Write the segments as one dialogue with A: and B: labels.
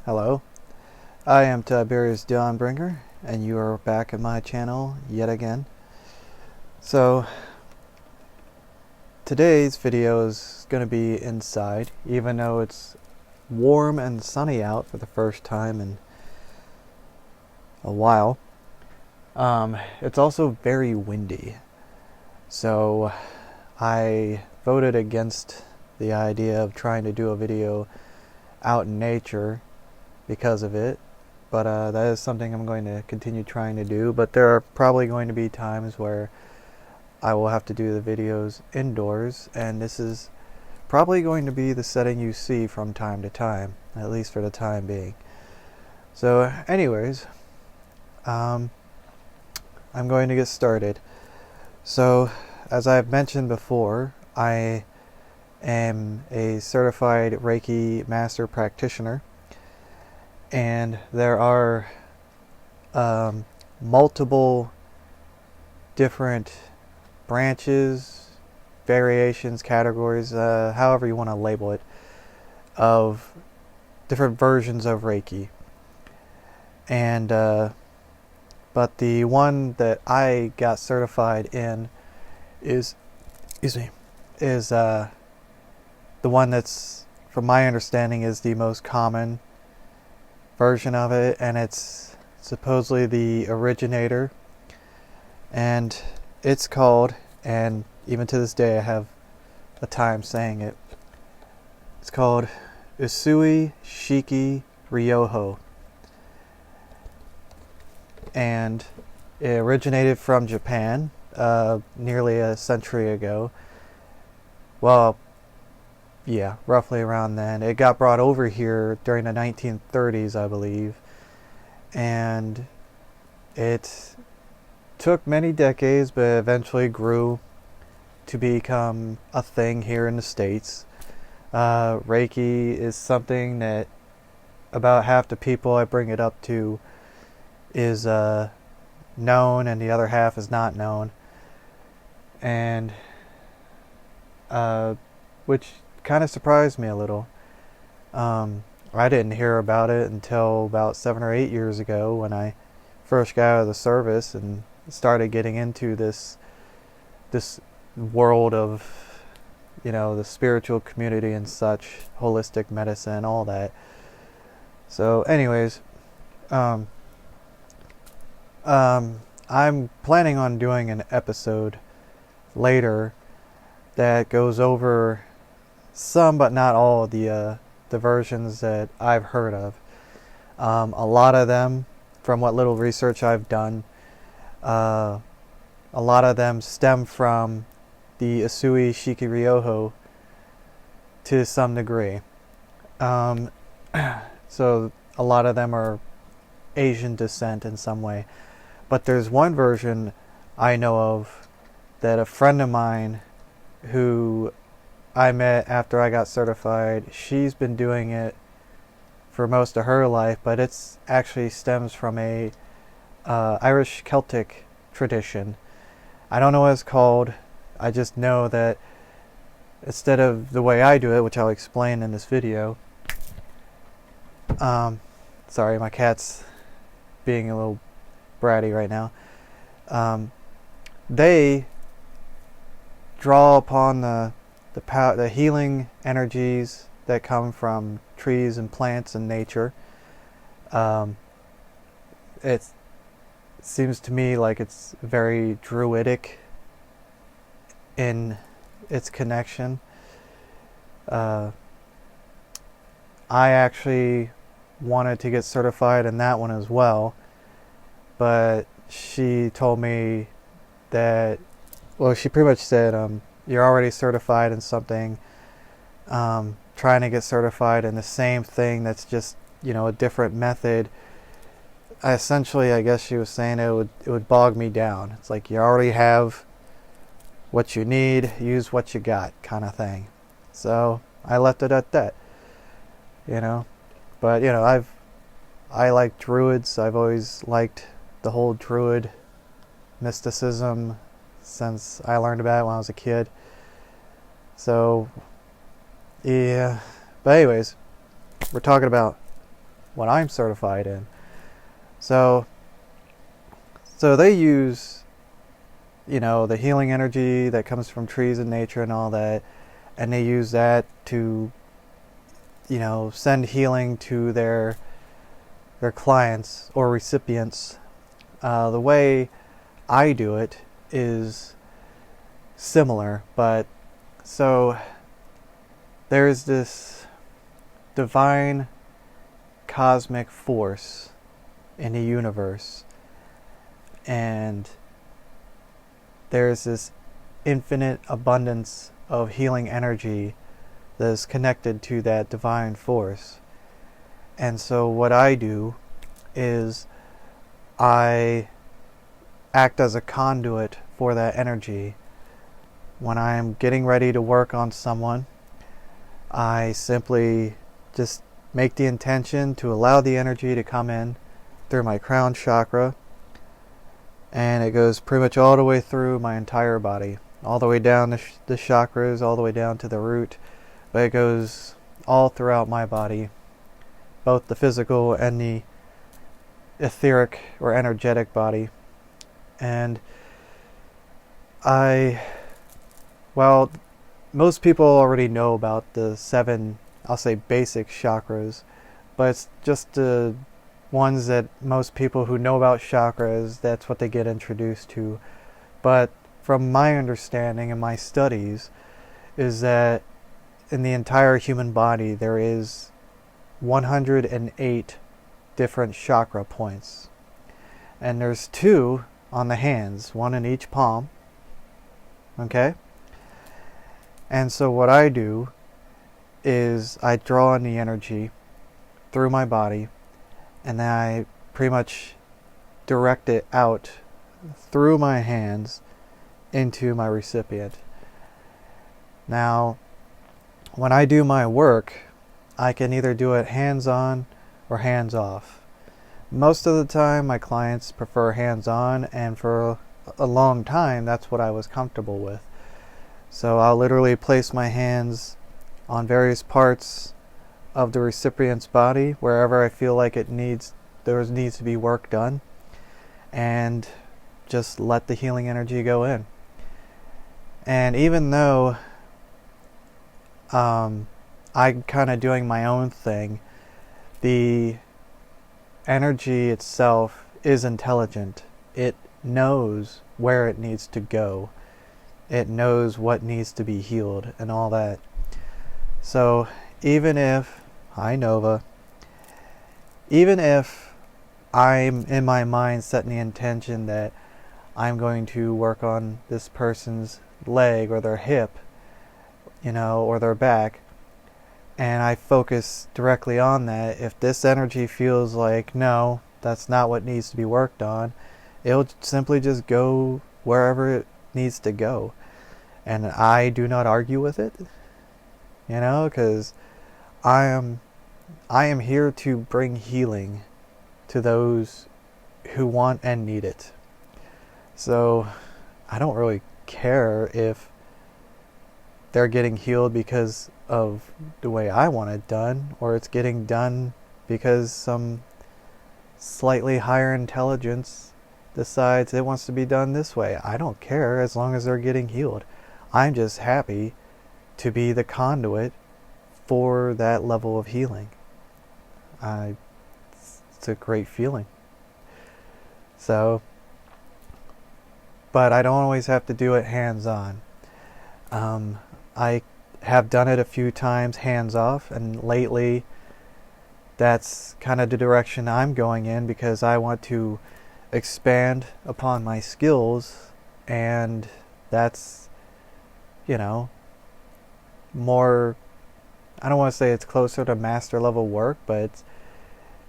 A: Hello, I am Tiberius Dawnbringer, and you are back at my channel yet again. So, today's video is going to be inside, even though it's warm and sunny out for the first time in a while. It's also very windy, so I voted against the idea of trying to do a video out in nature because of it, but that is something I'm going to continue trying to do. But there are probably going to be times where I will have to do the videos indoors, and this is probably going to be the setting you see from time to time, at least for the time being. So anyways, I'm going to get started. So as I've mentioned before, I am a certified Reiki master practitioner, and there are multiple different branches, variations, categories, however you want to label it, of different versions of Reiki. And but the one that I got certified in is the one that's, from my understanding, is the most common version of it, and it's supposedly the originator, and it's called, and even to this day I have a time saying it, it's called Usui Shiki Ryoho, and it originated from Japan nearly a century ago. Well, yeah, roughly around then. It got brought over here during the 1930s, I believe, and it took many decades, but eventually grew to become a thing here in the States. Reiki is something that about half the people I bring it up to is known, and the other half is not known, and which kind of surprised me a little. I didn't hear about it until about 7 or 8 years ago, when I first got out of the service and started getting into this world of, the spiritual community and such, holistic medicine, all that. So anyways, I'm planning on doing an episode later that goes over some, but not all, of the versions that I've heard of. A lot of them, from what little research I've done, a lot of them stem from the Usui Shiki Ryoho to some degree. So a lot of them are Asian descent in some way. But there's one version I know of that a friend of mine who I met after I got certified, she's been doing it for most of her life, but it's actually stems from a Irish Celtic tradition. I don't know what it's called. I just know that instead of the way I do it, which I'll explain in this video, sorry, my cat's being a little bratty right now. They draw upon the healing energies that come from trees and plants and nature. It seems to me like it's very druidic in its connection. I actually wanted to get certified in that one as well, but she told me that, well, she pretty much said, you're already certified in something, trying to get certified in the same thing that's just, a different method. Essentially, I guess she was saying it would bog me down. It's like, you already have what you need, use what you got, kind of thing. So I left it at that, but I like druids. I've always liked the whole druid mysticism since I learned about it when I was a kid. So yeah, but anyways, we're talking about what I'm certified in. So they use, the healing energy that comes from trees and nature and all that, and they use that to, send healing to their clients or recipients. The way I do it is similar, but so there's this divine cosmic force in the universe, and there's this infinite abundance of healing energy that is connected to that divine force. And so what I do is I act as a conduit for that energy. When I'm getting ready to work on someone, I simply just make the intention to allow the energy to come in through my crown chakra, and it goes pretty much all the way through my entire body, all the way down the chakras, all the way down to the root, but it goes all throughout my body, both the physical and the etheric or energetic body. And most people already know about the 7, I'll say, basic chakras, but it's just the ones that most people who know about chakras, that's what they get introduced to. But from my understanding and my studies, is that in the entire human body there is 108 different chakra points. And there's 2 on the hands, 1 in each palm. Okay? And so what I do is I draw in the energy through my body, and then I pretty much direct it out through my hands into my recipient. Now, when I do my work, I can either do it hands-on or hands-off. Most of the time, my clients prefer hands-on, and for a long time, that's what I was comfortable with. So I'll literally place my hands on various parts of the recipient's body, wherever I feel like there needs to be work done, and just let the healing energy go in. And even though I'm kind of doing my own thing, the energy itself is intelligent. It knows where it needs to go. It knows what needs to be healed and all that. So even if I'm in my mind setting the intention that I'm going to work on this person's leg or their hip, or their back, and I focus directly on that, if this energy feels like, no, that's not what needs to be worked on, it'll simply just go wherever it needs to go. And I do not argue with it, because I am here to bring healing to those who want and need it. So I don't really care if they're getting healed because of the way I want it done, or it's getting done because some slightly higher intelligence decides it wants to be done this way. I don't care, as long as they're getting healed. I'm just happy to be the conduit for that level of healing. It's a great feeling. So, but I don't always have to do it hands-on. I have done it a few times hands-off, and lately that's kind of the direction I'm going in, because I want to expand upon my skills, and that's, more, I don't want to say it's closer to master level work, but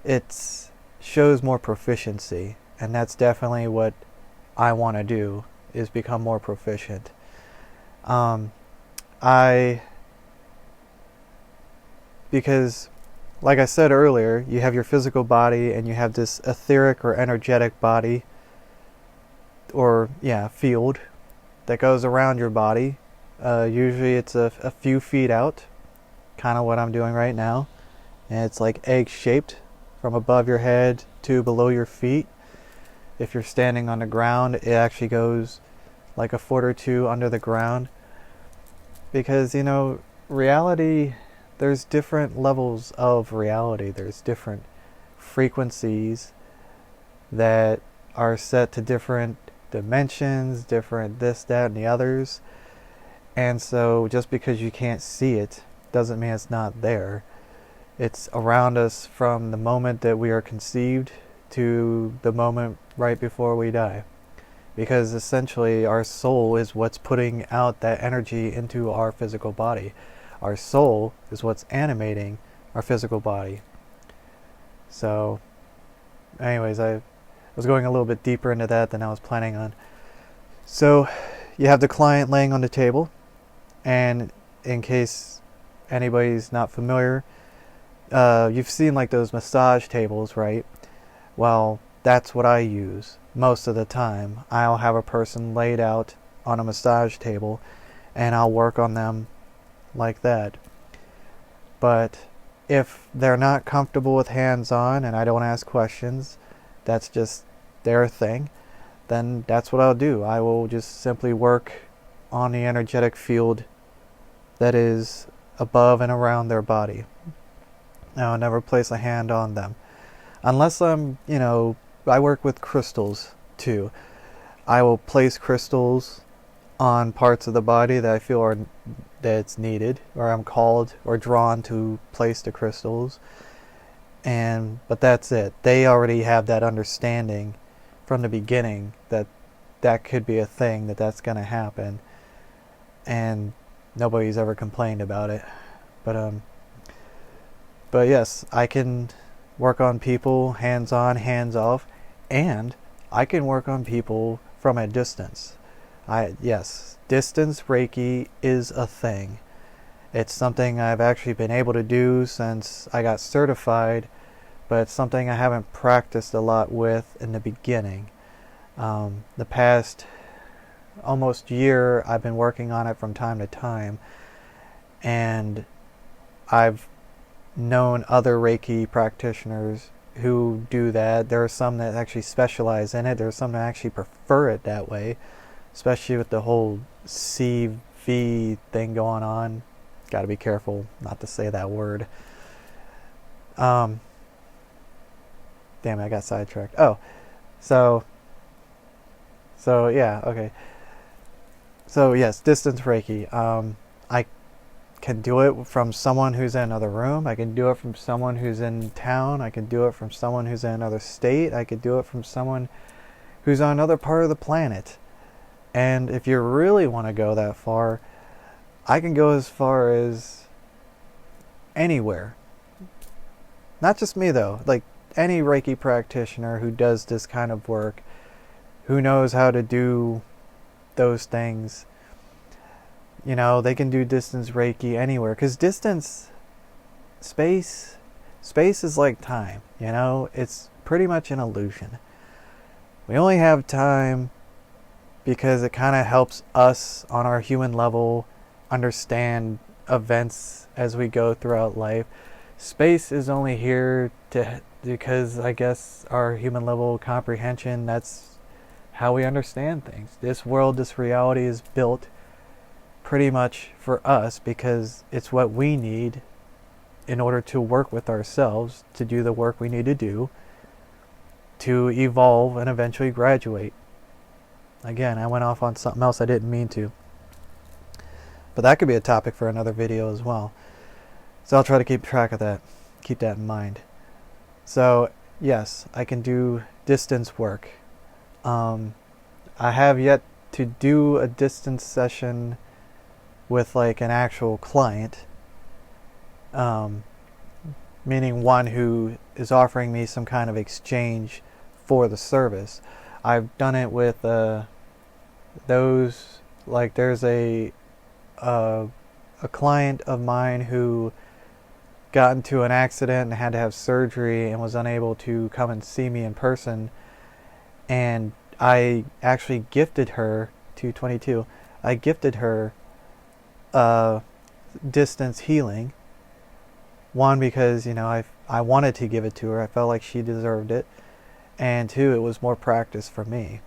A: it shows more proficiency, and that's definitely what I want to do, is become more proficient. Because like I said earlier, you have your physical body and you have this etheric or energetic body, or field that goes around your body. Usually it's a few feet out, kind of what I'm doing right now, and it's like egg shaped from above your head to below your feet. If you're standing on the ground, it actually goes like a foot or two under the ground. Because, reality, there's different levels of reality. There's different frequencies that are set to different dimensions, different this, that, and the others. And so just because you can't see it doesn't mean it's not there. It's around us from the moment that we are conceived to the moment right before we die. Because essentially our soul is what's putting out that energy into our physical body. Our soul is what's animating our physical body. So, anyways, I was going a little bit deeper into that than I was planning on. So, you have the client laying on the table, and in case anybody's not familiar, you've seen like those massage tables, right? Well, that's what I use most of the time. I'll have a person laid out on a massage table, and I'll work on them like that. But if they're not comfortable with hands-on and I don't ask questions, that's just their thing, then that's what I'll do. I will just simply work on the energetic field that is above and around their body. I'll never place a hand on them. Unless I work with crystals too. I will place crystals on parts of the body that I feel that it's needed, or I'm called or drawn to place the crystals. But that's it. They already have that understanding from the beginning that could be a thing, that's going to happen, and nobody's ever complained about it. But yes, I can work on people hands on, hands off, and I can work on people from a distance. Yes, distance Reiki is a thing. It's something I've actually been able to do since I got certified, but it's something I haven't practiced a lot with in the beginning. The past almost year, I've been working on it from time to time, and I've known other Reiki practitioners who do that. There are some that actually specialize in it. There are some that actually prefer it that way, especially with the whole CV thing going on. Got to be careful not to say that word. Damn it, I got sidetracked. So yeah, okay. So yes, distance Reiki. I can do it from someone who's in another room. I can do it from someone who's in town. I can do it from someone who's in another state. I could do it from someone who's on another part of the planet. And if you really want to go that far, I can go as far as anywhere. Not just me though, like any Reiki practitioner who does this kind of work, who knows how to do those things, they can do distance Reiki anywhere. Because space is like time, it's pretty much an illusion. We only have time because it kind of helps us on our human level understand events as we go throughout life. Space is only here because I guess our human level comprehension, that's how we understand things. This world, this reality is built pretty much for us because it's what we need in order to work with ourselves, to do the work we need to do, to evolve and eventually graduate. Again, I went off on something else I didn't mean to. But that could be a topic for another video as well. So I'll try to keep track of that. Keep that in mind. So, yes, I can do distance work. I have yet to do a distance session with like an actual client. Meaning one who is offering me some kind of exchange for the service. I've done it with those, like there's a client of mine who got into an accident and had to have surgery and was unable to come and see me in person, and I actually gifted her 222. I gifted her distance healing, One, because, you know, I wanted to give it to her. I felt like she deserved it. And two, it was more practice for me.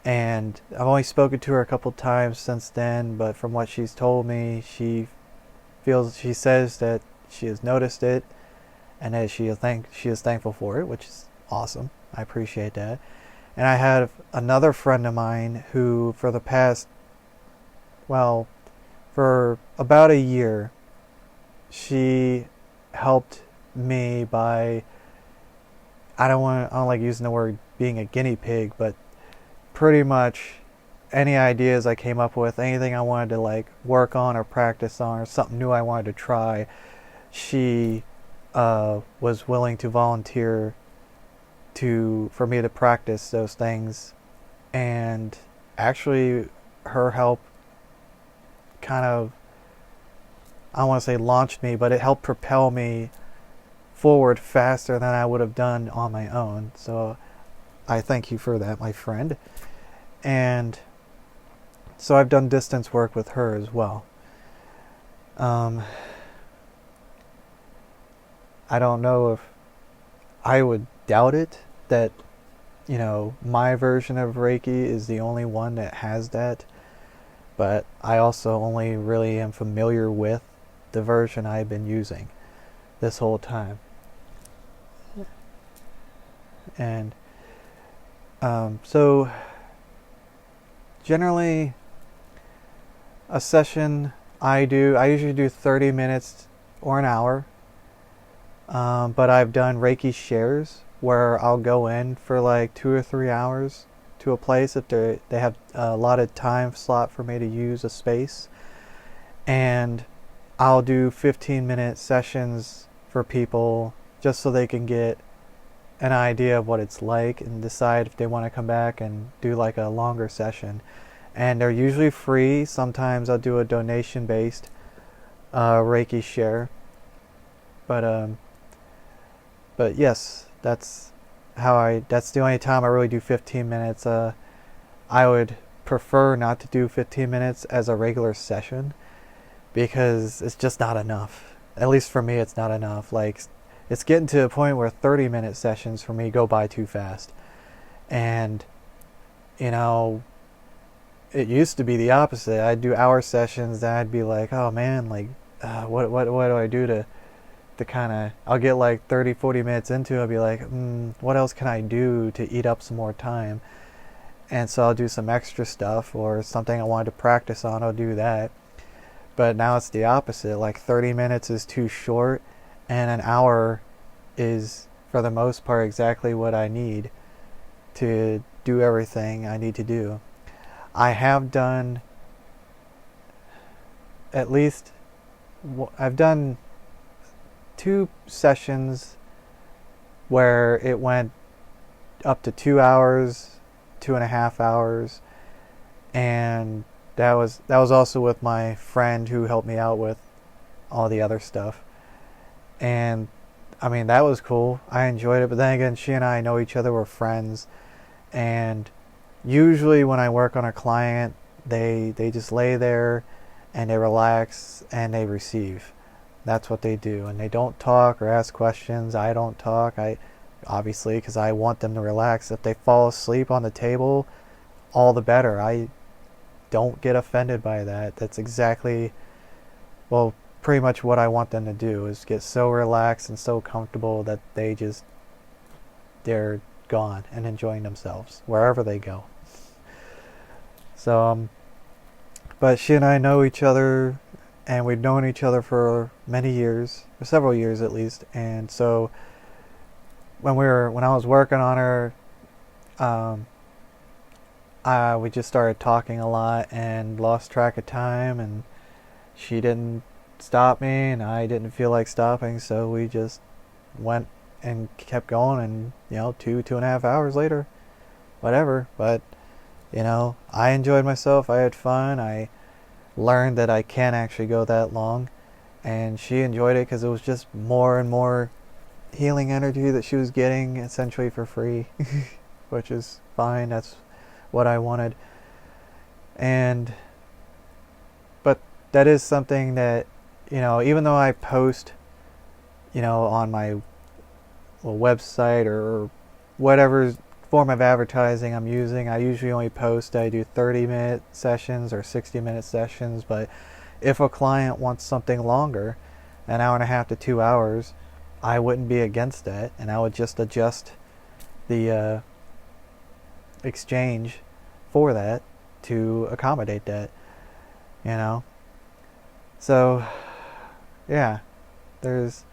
A: And I've only spoken to her a couple times since then, but from what she's told me, she says that she has noticed it and that she is thankful for it, which is awesome. I appreciate that. And I have another friend of mine who, for about a year, she helped me by, I don't like using the word being a guinea pig, but pretty much any ideas I came up with, anything I wanted to like work on or practice on, or something new I wanted to try, she was willing to volunteer for me to practice those things. And actually her help kind of, I don't want to say launched me, but it helped propel me forward faster than I would have done on my own. So I thank you for that, my friend. And so I've done distance work with her as well. I don't know if I would doubt it that, you know, my version of Reiki is the only one that has that. But I also only really am familiar with the version I've been using this whole time. And so generally a session I usually do 30 minutes or an hour. But I've done Reiki shares where I'll go in for like 2 or 3 hours to a place if they have a allotted time slot for me to use a space, and I'll do 15-minute sessions for people just so they can get an idea of what it's like and decide if they want to come back and do like a longer session. And they're usually free. Sometimes I'll do a donation-based Reiki share. But yes, that's the only time I really do 15 minutes. I would prefer not to do 15 minutes as a regular session because it's just not enough. At least for me, it's not enough. Like, it's getting to a point where 30-minute sessions for me go by too fast. And, you know, it used to be the opposite. I'd do hour sessions, then I'd be like, oh man, like, what do I do to kind of, I'll get like 30-40 minutes into it, I'll be like, what else can I do to eat up some more time? And so I'll do some extra stuff, or something I wanted to practice on, I'll do that. But now it's the opposite. Like 30 minutes is too short, and an hour is, for the most part, exactly what I need to do everything I need to do. I have done I've done 2 sessions where it went up to 2 hours, 2.5 hours, and that was also with my friend who helped me out with all the other stuff. And I mean, that was cool. I enjoyed it, but then again, she and I know each other, we're friends, and usually when I work on a client, they just lay there and they relax and they receive. That's what they do, and they don't talk or ask questions. I don't talk, obviously, because I want them to relax. If they fall asleep on the table, all the better. I don't get offended by that. That's exactly, well, pretty much what I want them to do, is get so relaxed and so comfortable that they're gone and enjoying themselves wherever they go. So but she and I know each other, and we've known each other for many years, for several years at least. And so when I was working on her, we just started talking a lot and lost track of time, and she didn't stop me and I didn't feel like stopping, so we just went and kept going. And 2.5 hours later, whatever, but I enjoyed myself. I had fun. I learned that I can actually go that long, and she enjoyed it because it was just more and more healing energy that she was getting essentially for free, which is fine. That's what I wanted. But that is something that, even though I post on my website or whatever form of advertising I'm using. I usually only post I do 30-minute sessions or 60-minute sessions, but if a client wants something longer, an hour and a half to 2 hours, I wouldn't be against that, and I would just adjust the exchange for that to accommodate that, So, yeah, there's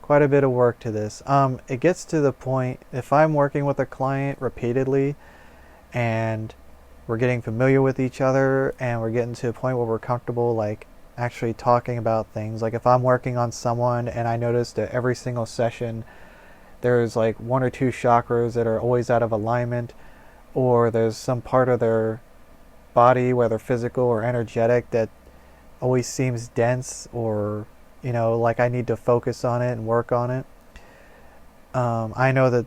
A: quite a bit of work to this. It gets to the point, if I'm working with a client repeatedly and we're getting familiar with each other and we're getting to a point where we're comfortable, like, actually talking about things. Like if I'm working on someone and I notice that every single session there's like one or two chakras that are always out of alignment, or there's some part of their body, whether physical or energetic, that always seems dense, or like I need to focus on it and work on it. I know that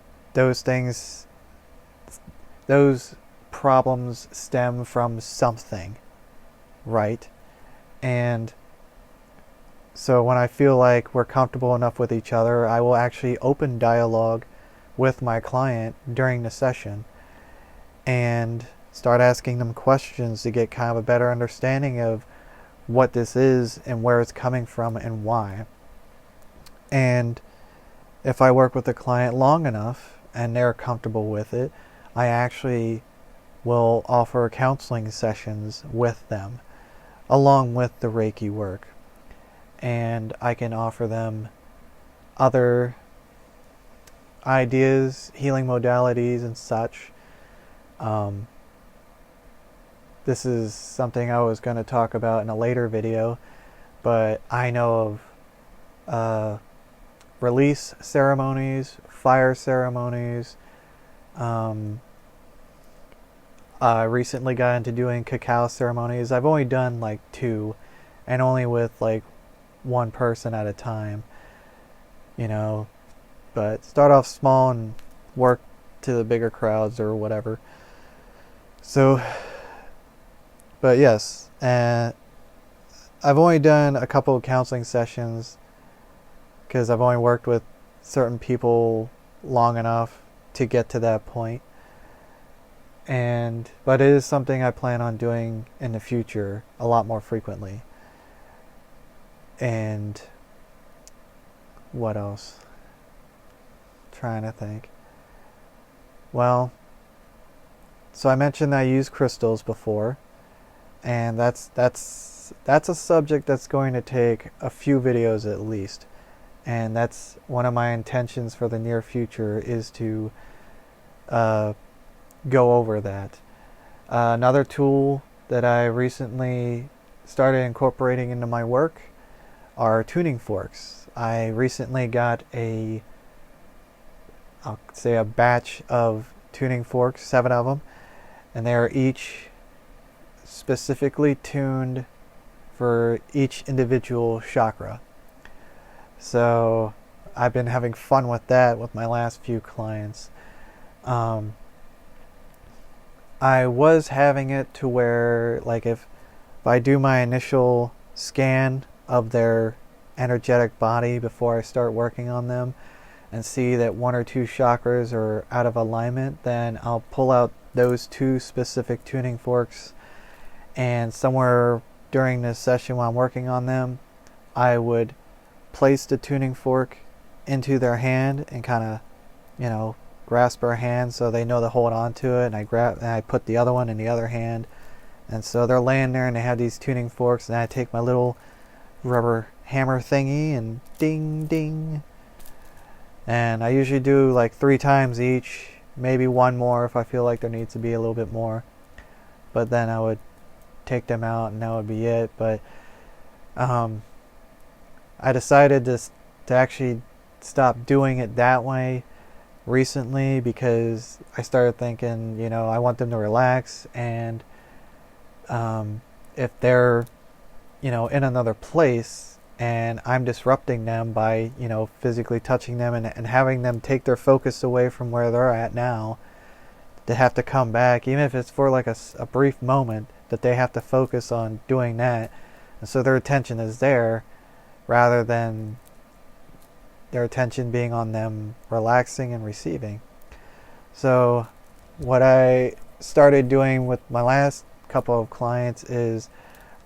A: those problems stem from something, right? And so when I feel like we're comfortable enough with each other, I will actually open dialogue with my client during the session and start asking them questions to get kind of a better understanding of what this is and where it's coming from and why. And if I work with the client long enough and they're comfortable with it, I actually will offer counseling sessions with them along with the Reiki work. And I can offer them other ideas, healing modalities and such. This is something I was going to talk about in a later video, but I know of release ceremonies, fire ceremonies. I recently got into doing cacao ceremonies. I've only done like 2, and only with like one person at a time, but start off small and work to the bigger crowds or whatever. So, but yes, I've only done a couple of counseling sessions because I've only worked with certain people long enough to get to that point. But it is something I plan on doing in the future a lot more frequently. And what else? Trying to think. Well, so I mentioned I use crystals before, and that's a subject that's going to take a few videos at least. And that's one of my intentions for the near future, is to go over that. Another tool that I recently started incorporating into my work are tuning forks. I recently got I'll say a batch of tuning forks, 7 of them, and they are each specifically tuned for each individual chakra. So I've been having fun with that with my last few clients. I was having it to where, like, if I do my initial scan of their energetic body before I start working on them and see that 1 or 2 chakras are out of alignment, then I'll pull out those 2 specific tuning forks, and somewhere during this session while I'm working on them, I would place the tuning fork into their hand and kind of, grasp her hand so they know to hold on to it, and I put the other one in the other hand, and so they're laying there and they have these tuning forks, and I take my little rubber hammer thingy and ding ding, and I usually do like 3 times each, maybe 1 more if I feel like there needs to be a little bit more, but then I would take them out and that would be it. But I decided to actually stop doing it that way recently, because I started thinking, I want them to relax, and if they're, in another place and I'm disrupting them by, physically touching them and having them take their focus away from where they're at now, to have to come back, even if it's for like a brief moment, that they have to focus on doing that, and so their attention is there rather than their attention being on them relaxing and receiving. So what I started doing with my last couple of clients is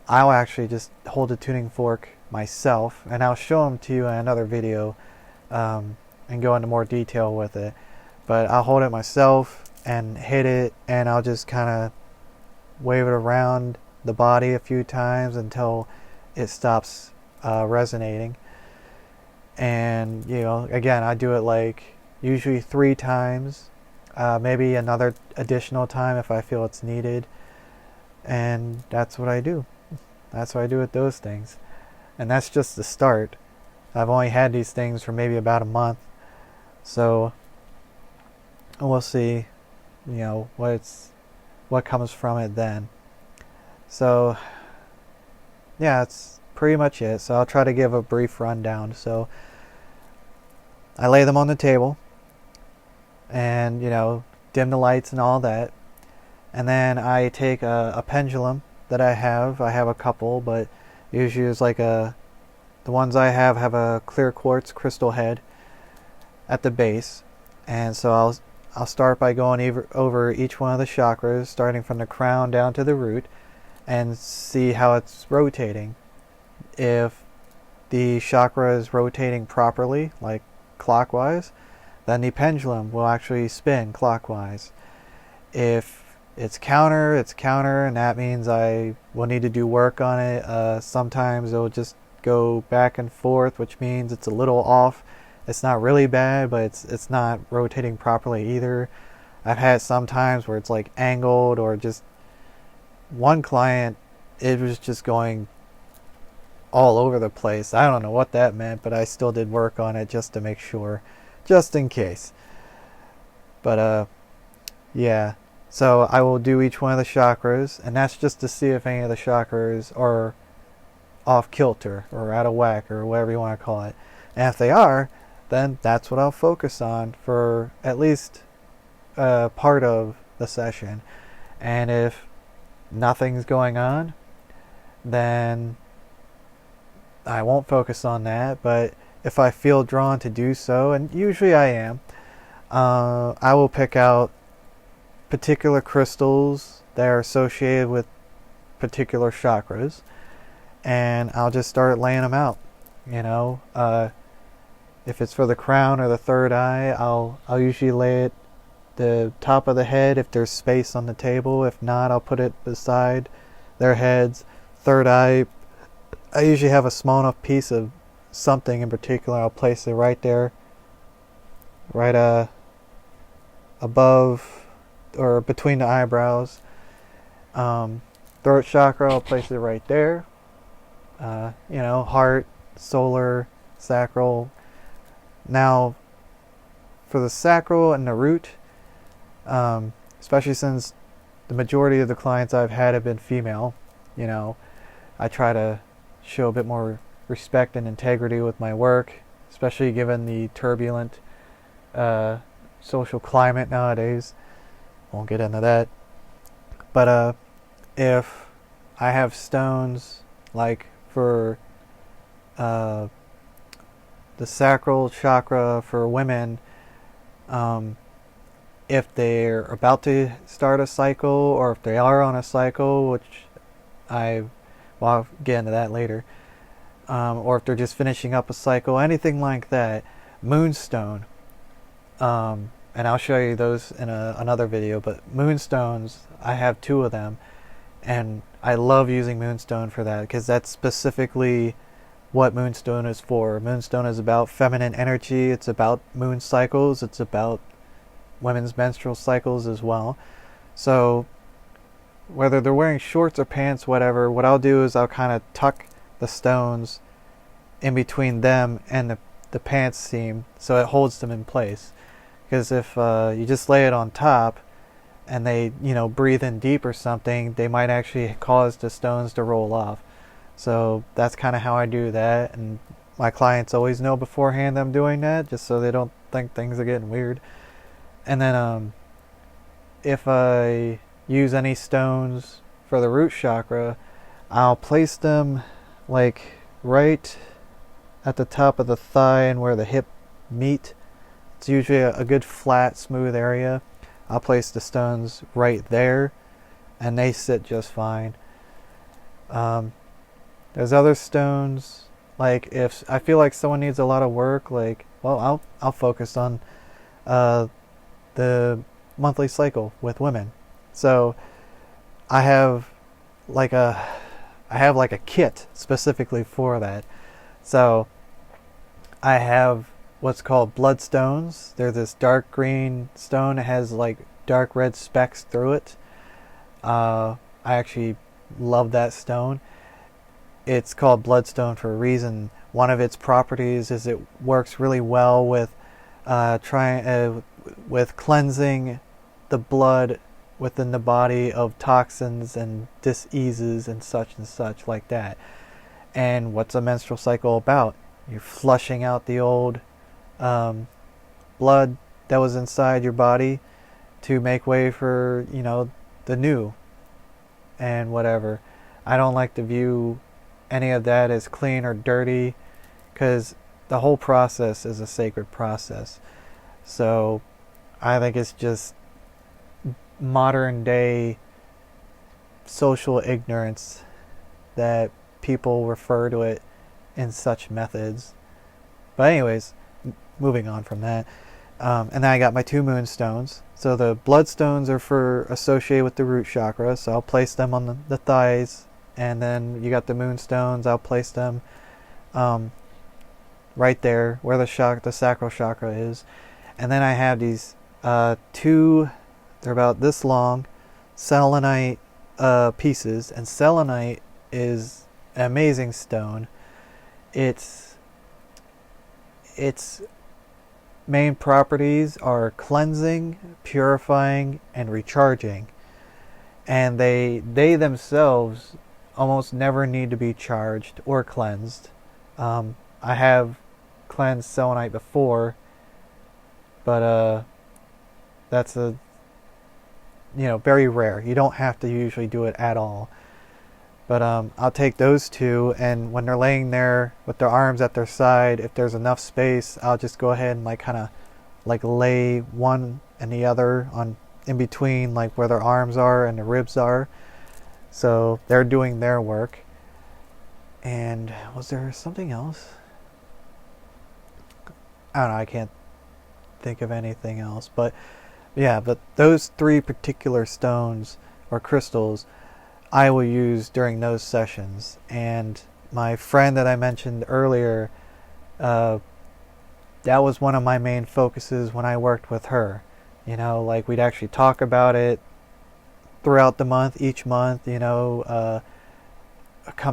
A: I'll actually just hold a tuning fork myself, and I'll show them to you in another video and go into more detail with it. But I'll hold it myself and hit it, and I'll just kind of wave it around the body a few times until it stops resonating. And again, I do it like usually 3 times, maybe another additional time if I feel it's needed. And that's what I do. That's what I do with those things. And that's just the start. I've only had these things for maybe about a month. So we'll see, what comes from it then. So yeah, that's pretty much it. So I'll try to give a brief rundown. So I lay them on the table and, dim the lights and all that. And then I take a pendulum that I have a couple, but usually it's like the ones I have a clear quartz crystal head at the base. And so I'll start by going over each one of the chakras, starting from the crown down to the root, and see how it's rotating. If the chakra is rotating properly, like clockwise, then the pendulum will actually spin clockwise. If it's counter, and that means I will need to do work on it. Sometimes it'll just go back and forth, which means it's a little off. It's not really bad, but it's not rotating properly either. I've had some times where it's like angled, or just one client, it was just going all over the place. I don't know what that meant, but I still did work on it just to make sure, just in case. But yeah. So I will do each one of the chakras, and that's just to see if any of the chakras are off kilter or out of whack or whatever you want to call it. And if they are, then that's what I'll focus on for at least part of the session. And if nothing's going on, then I won't focus on that. But if I feel drawn to do so, and usually I am, I will pick out particular crystals that are associated with particular chakras, and I'll just start laying them out. If it's for the crown or the third eye, I'll usually lay it the top of the head if there's space on the table. If not, I'll put it beside their heads. Third eye, I usually have a small enough piece of something in particular. I'll place it right there, right above or between the eyebrows. Throat chakra, I'll place it right there. Heart, solar, sacral. Now, for the sacral and the root, especially since the majority of the clients I've had have been female, I try to show a bit more respect and integrity with my work, especially given the turbulent social climate nowadays. Won't get into that. But if I have stones, like for the sacral chakra for women, if they're about to start a cycle, or if they are on a cycle, which I'll get into that later, or if they're just finishing up a cycle, anything like that, Moonstone, and I'll show you those in another video, but Moonstones, I have 2 of them, and I love using Moonstone for that, because that's specifically what Moonstone is for. Moonstone is about feminine energy, it's about moon cycles, it's about women's menstrual cycles as well. So whether they're wearing shorts or pants, whatever, what I'll do is I'll kind of tuck the stones in between them and the pants seam, so it holds them in place. Because if you just lay it on top and they breathe in deep or something, they might actually cause the stones to roll off. So that's kind of how I do that, and my clients always know beforehand I'm doing that, just so they don't think things are getting weird. And then if I use any stones for the root chakra, I'll place them like right at the top of the thigh and where the hip meet. It's usually a good flat, smooth area. I'll place the stones right there, and they sit just fine. There's other stones, like if I feel like someone needs a lot of work, like, well, I'll focus on the monthly cycle with women. So I have like a kit specifically for that. So I have what's called Bloodstones. They're this dark green stone. It has like dark red specks through it. I actually love that stone. It's called Bloodstone for a reason. One of its properties is it works really well with with cleansing the blood within the body of toxins and diseases and such like that. And what's a menstrual cycle about? You're flushing out the old blood that was inside your body to make way for, the new and whatever. I don't like to view any of that as clean or dirty, because the whole process is a sacred process. So I think it's just modern day social ignorance that people refer to it in such methods. But anyways, moving on from that. And then I got my 2 moonstones. So the bloodstones are associated with the root chakra, so I'll place them on the thighs. And then you got the moonstones. I'll place them right there where the sacral chakra is. And then I have these 2, they're about this long, selenite pieces. And selenite is an amazing stone. Its main properties are cleansing, purifying, and recharging. And they themselves almost never need to be charged or cleansed. I have cleansed selenite before, but that's very rare. You don't have to usually do it at all. But I'll take those 2, and when they're laying there with their arms at their side, if there's enough space, I'll just go ahead and kind of lay one and the other on in between, like where their arms are and the ribs are. So they're doing their work. And was there something else? I don't know, I can't think of anything else. But yeah, but those 3 particular stones or crystals I will use during those sessions. And my friend that I mentioned earlier, that was one of my main focuses when I worked with her. We'd actually talk about it throughout the month, each month, come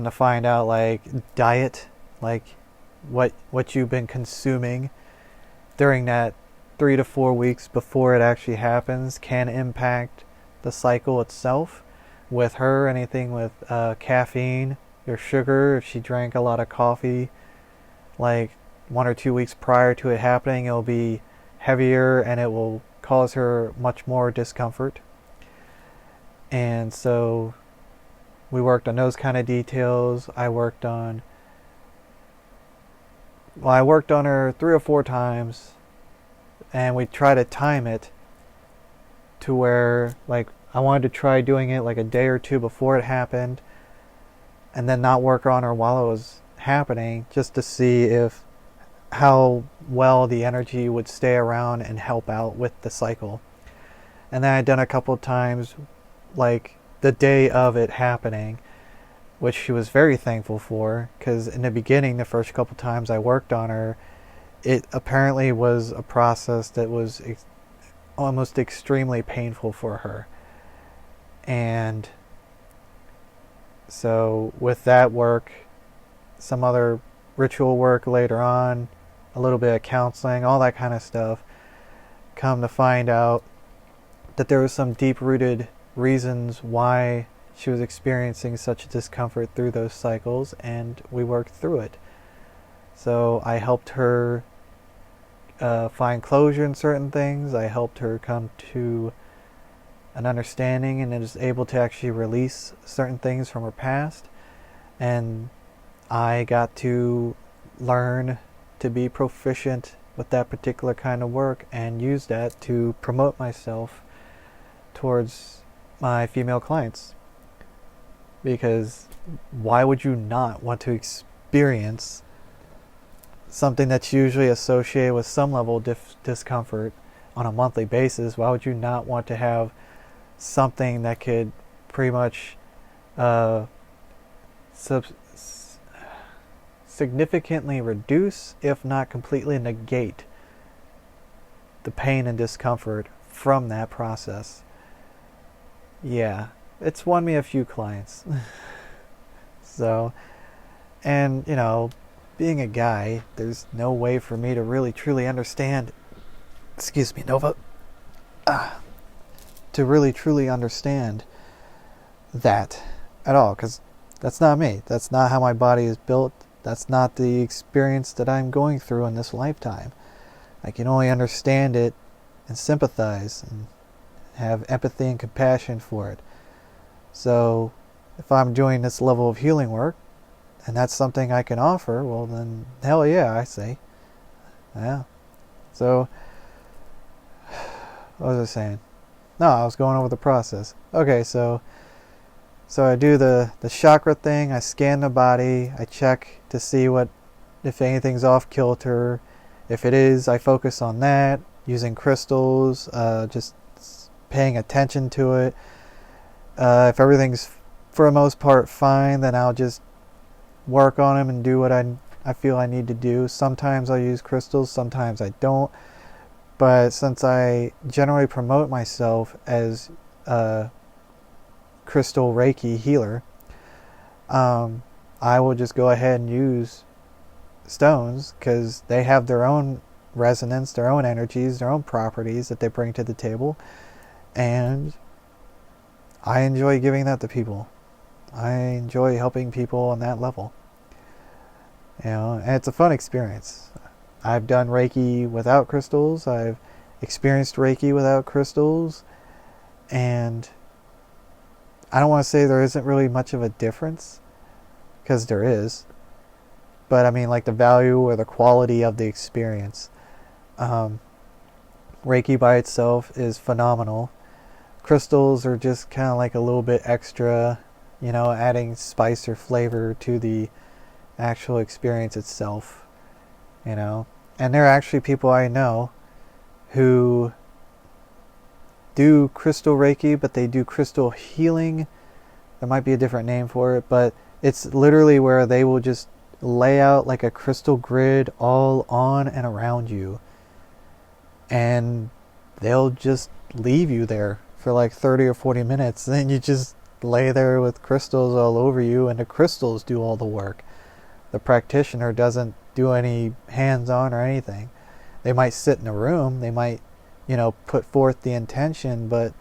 A: to find out, diet, what you've been consuming during that 3 to 4 weeks before it actually happens can impact the cycle itself. With her, anything with caffeine or sugar, if she drank a lot of coffee, 1 or 2 weeks prior to it happening, it'll be heavier and it will cause her much more discomfort. And so we worked on those kind of details. I worked on her 3 or 4 times, and we try to time it to where I wanted to try doing it a day or 2 before it happened, and then not work on her while it was happening, just to see how well the energy would stay around and help out with the cycle. And then I'd done a couple of times, the day of it happening, which she was very thankful for, because in the beginning, the first couple times I worked on her, it apparently was a process that was almost extremely painful for her. And so with that work, some other ritual work later on, a little bit of counseling, all that kind of stuff, come to find out that there was some deep-rooted reasons why she was experiencing such discomfort through those cycles, and we worked through it. So I helped her find closure in certain things. I helped her come to an understanding and is able to actually release certain things from her past. And I got to learn to be proficient with that particular kind of work and use that to promote myself towards my female clients. Because why would you not want to experience something that's usually associated with some level of discomfort on a monthly basis? Why would you not want to have something that could pretty much significantly reduce, if not completely negate, the pain and discomfort from that process? Yeah, it's won me a few clients. So, and being a guy, there's no way for me to really truly understand, excuse me, Nova, to really truly understand that at all, because that's not me. That's not how my body is built. That's not the experience that I'm going through in this lifetime. I can only understand it and sympathize and have empathy and compassion for it. So if I'm doing this level of healing work and that's something I can offer, well then hell yeah, I say. Yeah. So what was I saying? No, I was going over the process. Okay, so I do the chakra thing. I scan the body. I check to see if anything's off kilter. If it is, I focus on that using crystals, just paying attention to it. If everything's for the most part fine, then I'll just work on them and do what I feel I need to do. Sometimes I'll use crystals, sometimes I don't. But since I generally promote myself as a crystal Reiki healer, I will just go ahead and use stones because they have their own resonance, their own energies, their own properties that they bring to the table. And I enjoy giving that to people. I enjoy helping people on that level. And it's a fun experience. I've done Reiki without crystals. I've experienced Reiki without crystals. And I don't want to say there isn't really much of a difference, because there is. But I mean, like the value or the quality of the experience. Reiki by itself is phenomenal. Crystals are just kind of like a little bit extra, adding spice or flavor to the actual experience itself, And there are actually people I know who do crystal Reiki, but they do crystal healing. There might be a different name for it, but it's literally where they will just lay out like a crystal grid all on and around you. And they'll just leave you there for like 30 or 40 minutes. Then you just lay there with crystals all over you, and the crystals do all the work. The practitioner doesn't do any hands-on or anything. They might sit in a room, they might, put forth the intention, but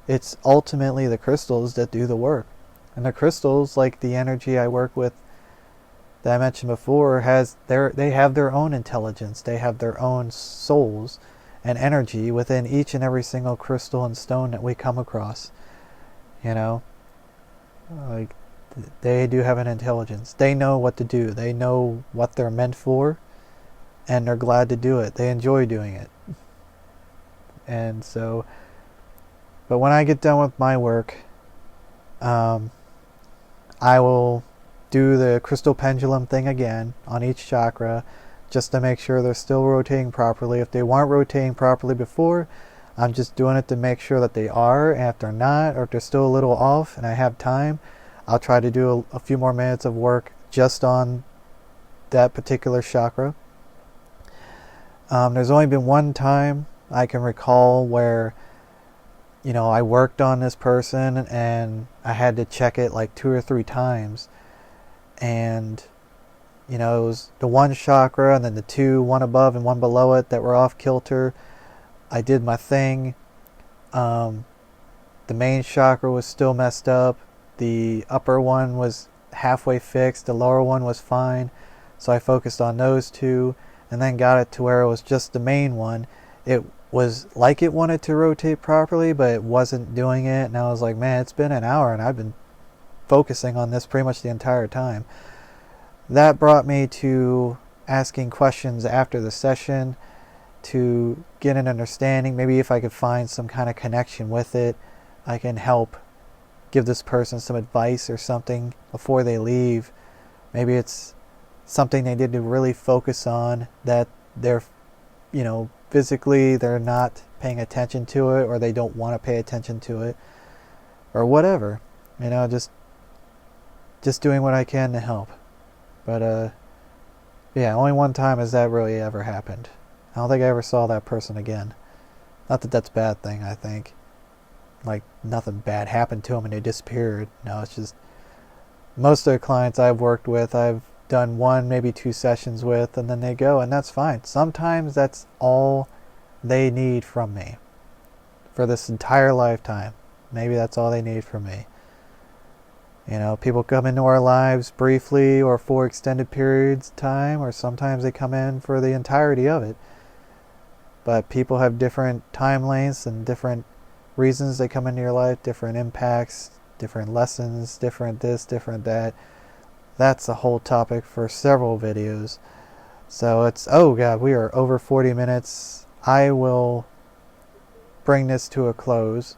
A: it's ultimately the crystals that do the work. And the crystals, like the energy I work with that I mentioned before, they have their own intelligence. They have their own souls and energy within each and every single crystal and stone that we come across. Like they do have an intelligence. They know what to do. They know what they're meant for, and they're glad to do it. They enjoy doing it. And so, but when I get done with my work, I will do the crystal pendulum thing again on each chakra, just to make sure they're still rotating properly. If they weren't rotating properly before, I'm just doing it to make sure that they are. And if they're not, or if they're still a little off and I have time, I'll try to do a few more minutes of work just on that particular chakra. There's only been one time I can recall where, I worked on this person and I had to check it like 2 or 3 times. And, it was the one chakra and then the 2, one above and one below it, that were off kilter. I did my thing. The main chakra was still messed up. The upper one was halfway fixed. The lower one was fine. So I focused on those 2 and then got it to where it was just the main one. It was like it wanted to rotate properly, but it wasn't doing it. And I was like, man, it's been an hour and I've been focusing on this pretty much the entire time. That brought me to asking questions after the session to get an understanding. Maybe if I could find some kind of connection with it, I can help give this person some advice or something before they leave. Maybe it's something they need to really focus on, that they're, physically they're not paying attention to it, or they don't want to pay attention to it, or whatever. Just doing what I can to help. But yeah, only one time has that really ever happened. I don't think I ever saw that person again. Not that that's a bad thing, I think. Like, nothing bad happened to them and they disappeared. No, it's just most of the clients I've worked with, I've done 1, maybe 2 sessions with, and then they go, and that's fine. Sometimes that's all they need from me for this entire lifetime. Maybe that's all they need from me. People come into our lives briefly or for extended periods of time, or sometimes they come in for the entirety of it. But people have different time lengths and different reasons they come into your life, different impacts, different lessons, different this, different that. That's a whole topic for several videos. So oh God, we are over 40 minutes. I will bring this to a close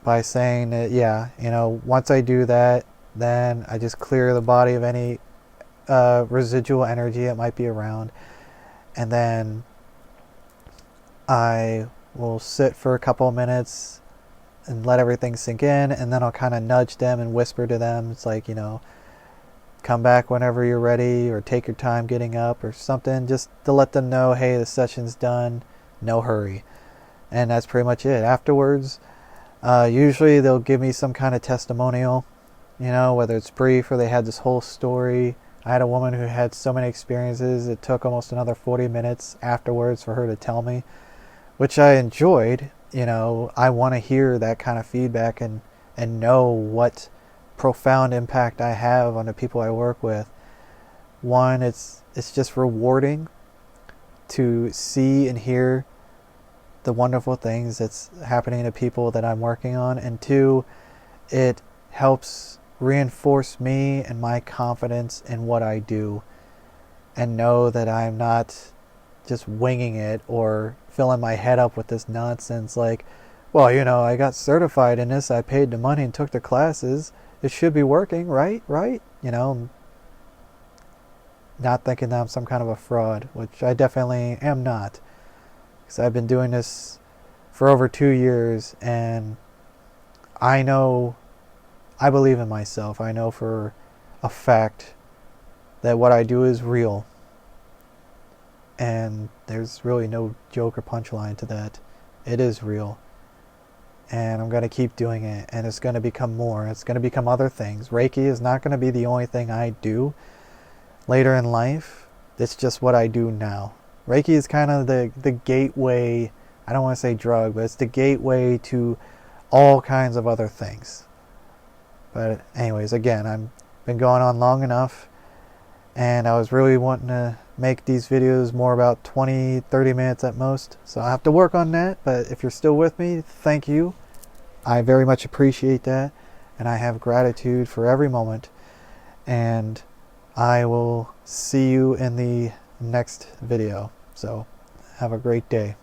A: by saying that, once I do that, then I just clear the body of any residual energy that might be around. And then I will sit for a couple of minutes and let everything sink in, and then I'll kind of nudge them and whisper to them. It's like, come back whenever you're ready, or take your time getting up or something, just to let them know, hey, the session's done, no hurry. And that's pretty much it. Afterwards, usually they'll give me some kind of testimonial, whether it's brief or they had this whole story. I had a woman who had so many experiences, it took almost another 40 minutes afterwards for her to tell me, which I enjoyed. I want to hear that kind of feedback and know what profound impact I have on the people I work with. One, it's just rewarding to see and hear the wonderful things that's happening to people that I'm working on. And 2, it helps reinforce me and my confidence in what I do, and know that I'm not just winging it or filling my head up with this nonsense like, well, I got certified in this, I paid the money and took the classes, it should be working, right? Not thinking that I'm some kind of a fraud, which I definitely am not, because I've been doing this for over 2 years, and I believe in myself. I know for a fact that what I do is real. And there's really no joke or punchline to that. It is real. And I'm going to keep doing it. And it's going to become more. It's going to become other things. Reiki is not going to be the only thing I do later in life. It's just what I do now. Reiki is kind of the gateway. I don't want to say drug, but it's the gateway to all kinds of other things. But anyways, again, I've been going on long enough. And I was really wanting to make these videos more about 20, 30 minutes at most. So I have to work on that. But if you're still with me, thank you. I very much appreciate that. And I have gratitude for every moment. And I will see you in the next video. So have a great day.